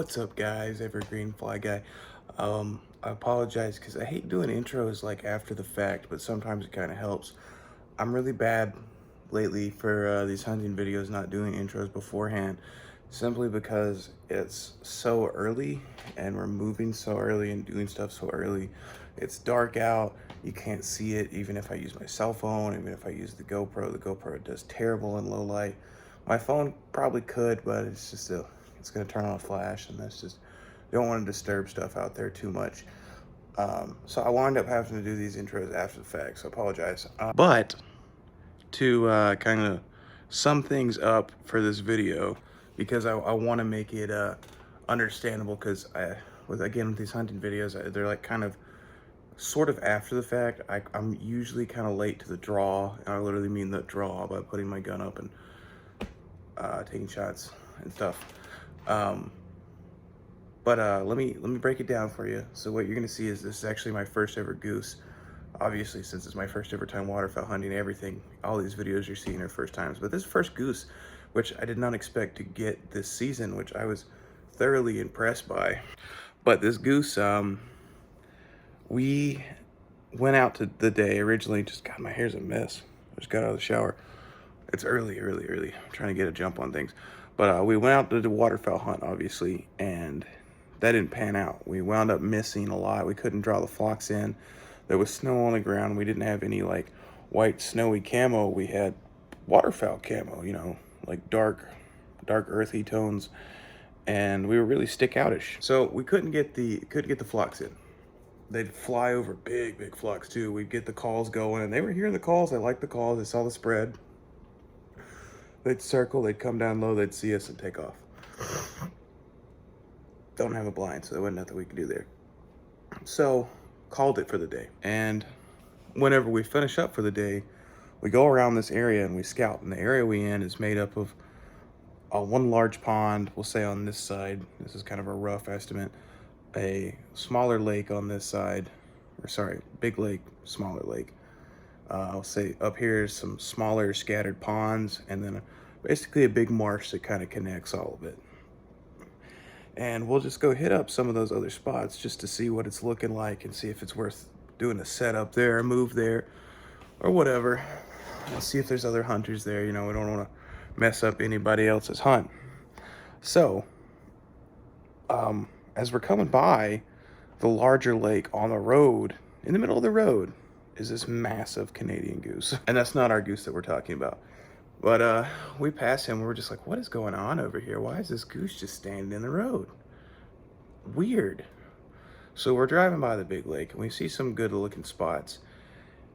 What's up, guys? Evergreen Fly Guy. I apologize because I hate doing intros like after the fact, but sometimes it kind of helps. I'm really bad lately for these hunting videos, not doing intros beforehand, simply because it's so early and we're moving so early and doing stuff so early. It's dark out, you can't see it even if I use my cell phone, even if I use the GoPro does terrible in low light. My phone probably could, but it's just it's gonna turn on a flash, and that's just, don't want to disturb stuff out there too much. So I wound up having to do these intros after the fact, so I apologize. But to kind of sum things up for this video, because I want to make it understandable, because with these hunting videos, they're like kind of sort of after the fact. I'm usually kind of late to the draw, and I literally mean the draw by putting my gun up and taking shots and stuff. But let me break it down for you. So what you're gonna see is this is actually my first ever goose. Obviously, since it's my first ever time waterfowl hunting, everything, all these videos you're seeing are first times. But this is first goose, which I did not expect to get this season, which I was thoroughly impressed by. But this goose, we went out to the day originally. Just, God, my hair's a mess. I just got out of the shower. It's early. I'm trying to get a jump on things. But we went out to the waterfowl hunt, obviously, and that didn't pan out. We wound up missing a lot. We couldn't draw the flocks in. There was snow on the ground. We didn't have any like white snowy camo. We had waterfowl camo, you know, like dark earthy tones, and we were really stick outish. So we couldn't get the flocks in. They'd fly over big flocks too. We'd get the calls going, and they were hearing the calls. They liked the calls. They saw the spread. They'd circle, they'd come down low, they'd see us and take off. Don't have a blind, so there wasn't nothing we could do there. So, called it for the day. And whenever we finish up for the day, we go around this area and we scout. And the area we in is made up of one large pond, we'll say on this side. This is kind of a rough estimate. A smaller lake on this side, or sorry, big lake, smaller lake. I'll say up here is some smaller scattered ponds, and then basically a big marsh that kind of connects all of it. And we'll just go hit up some of those other spots just to see what it's looking like and see if it's worth doing a setup there, a move there, or whatever. We'll see if there's other hunters there. You know, we don't want to mess up anybody else's hunt. So, as we're coming by the larger lake on the road, in the middle of the road, is this massive Canadian goose. And that's not our goose that we're talking about. But we pass him, we're just like, what is going on over here? Why is this goose just standing in the road? Weird. So we're driving by the big lake and we see some good looking spots.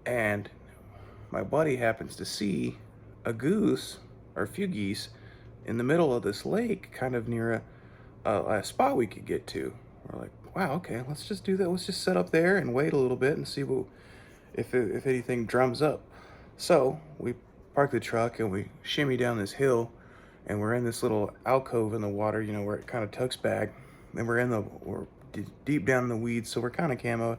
And my buddy happens to see a goose, or a few geese, in the middle of this lake, kind of near a spot we could get to. We're like, wow, okay, let's just do that. Let's just set up there and wait a little bit and see what, if anything drums up. So we park the truck and we shimmy down this hill, and we're in this little alcove in the water, you know, where it kind of tucks back, and we're deep down in the weeds, so we're kind of camo.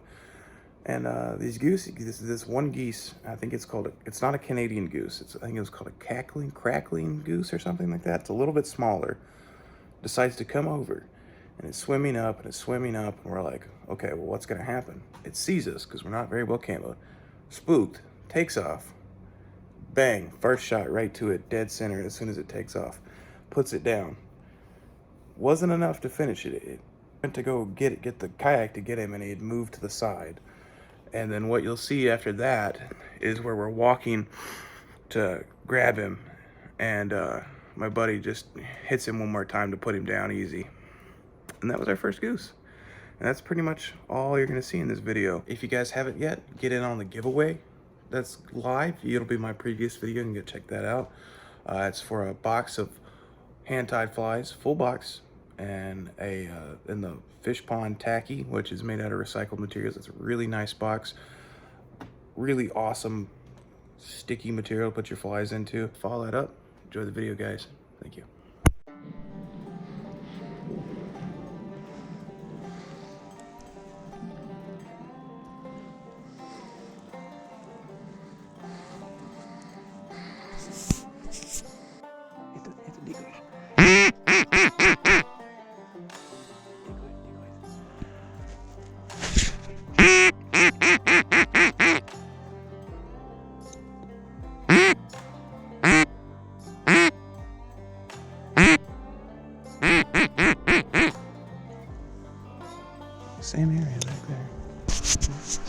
And these goose, this one geese, I think it's not a Canadian goose. I think it was called a crackling goose or something like that. It's a little bit smaller. Decides to come over, and it's swimming up, and we're like, okay, well, what's gonna happen? It sees us, because we're not very well camoed. Spooked, takes off. Bang, first shot right to it, dead center as soon as it takes off. Puts it down. Wasn't enough to finish it. It went to go get the kayak to get him, and he had moved to the side. And then what you'll see after that is where we're walking to grab him, and my buddy just hits him one more time to put him down easy. And that was our first goose. And that's pretty much all you're gonna see in this video. If you guys haven't yet, get in on the giveaway that's live. It'll be my previous video, and you can go check that out. It's for a box of hand-tied flies, full box, and in the fish pond tacky, which is made out of recycled materials. It's a really nice box, really awesome sticky material to put your flies into. Follow that up. Enjoy the video, guys. Thank you. Hit the decoy.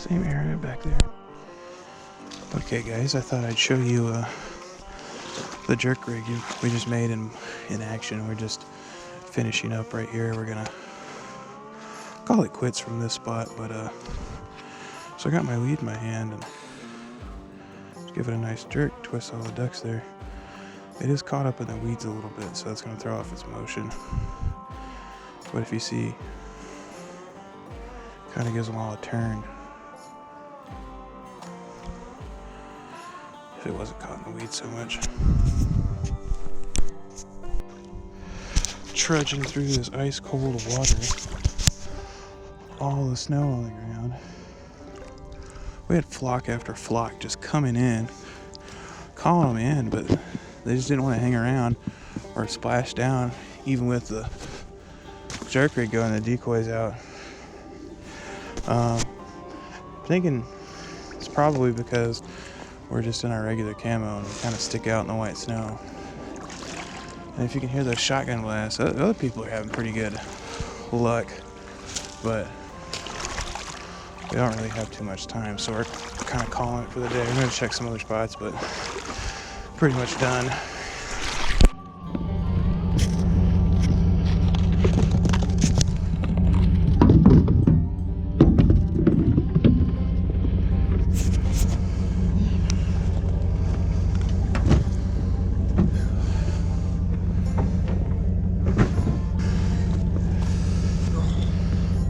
Same area back there. Okay guys, I thought I'd show you the jerk rig we just made in action. We're just finishing up right here. We're gonna call it quits from this spot, but so I got my lead in my hand and just give it a nice jerk, twist all the ducks there. It is caught up in the weeds a little bit, so that's gonna throw off its motion. But if you see, kind of gives them all a turn. If it wasn't caught in the weeds so much. Trudging through this ice cold water, all the snow on the ground. We had flock after flock just coming in, calling them in, but they just didn't want to hang around or splash down, even with the jerk rig going, the decoys out. Thinking it's probably because we're just in our regular camo and we kind of stick out in the white snow. And if you can hear those shotgun blasts, other people are having pretty good luck, but we don't really have too much time, so we're kind of calling it for the day. We're going to check some other spots, but pretty much done.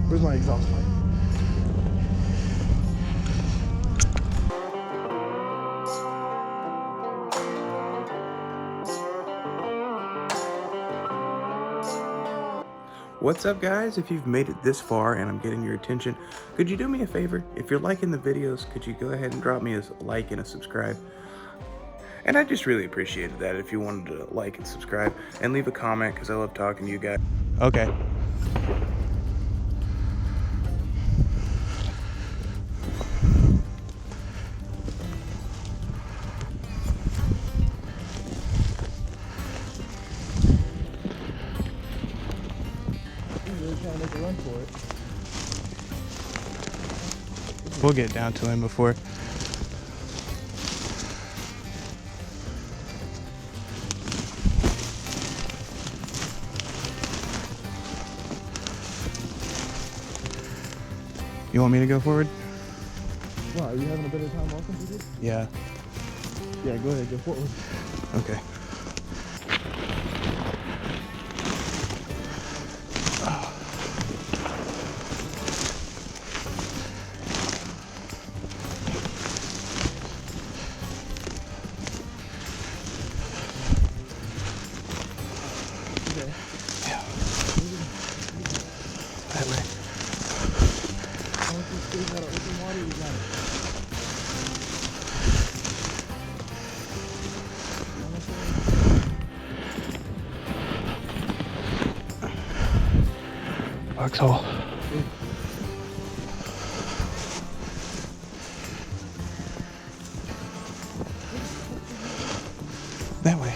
Where's my exhaust pipe? What's up guys? If you've made it this far and I'm getting your attention, could you do me a favor? If you're liking the videos, could you go ahead and drop me a like and a subscribe? And I just really appreciated that if you wanted to like and subscribe and leave a comment, because I love talking to you guys. Okay. Trying to make a run for it. We'll get down to him before. You want me to go forward? Wow, are you having a better time walking through this? Yeah. Yeah, go ahead, go forward. Okay. That way. Once you stay out of open water, you got it. Foxhole. That way.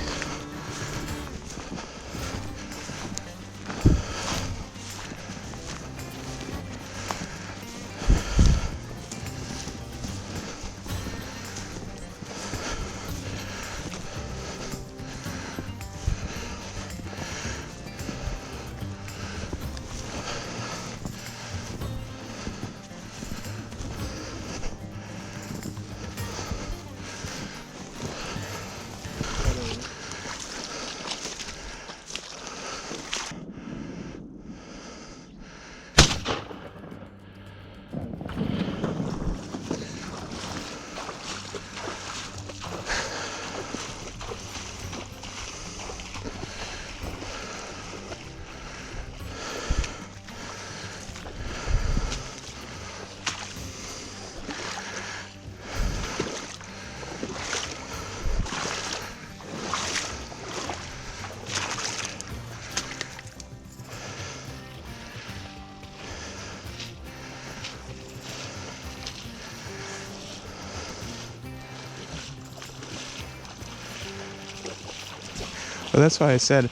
Well, that's why I said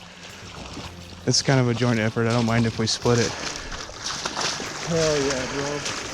it's kind of a joint effort. I don't mind if we split it. Hell yeah, bro.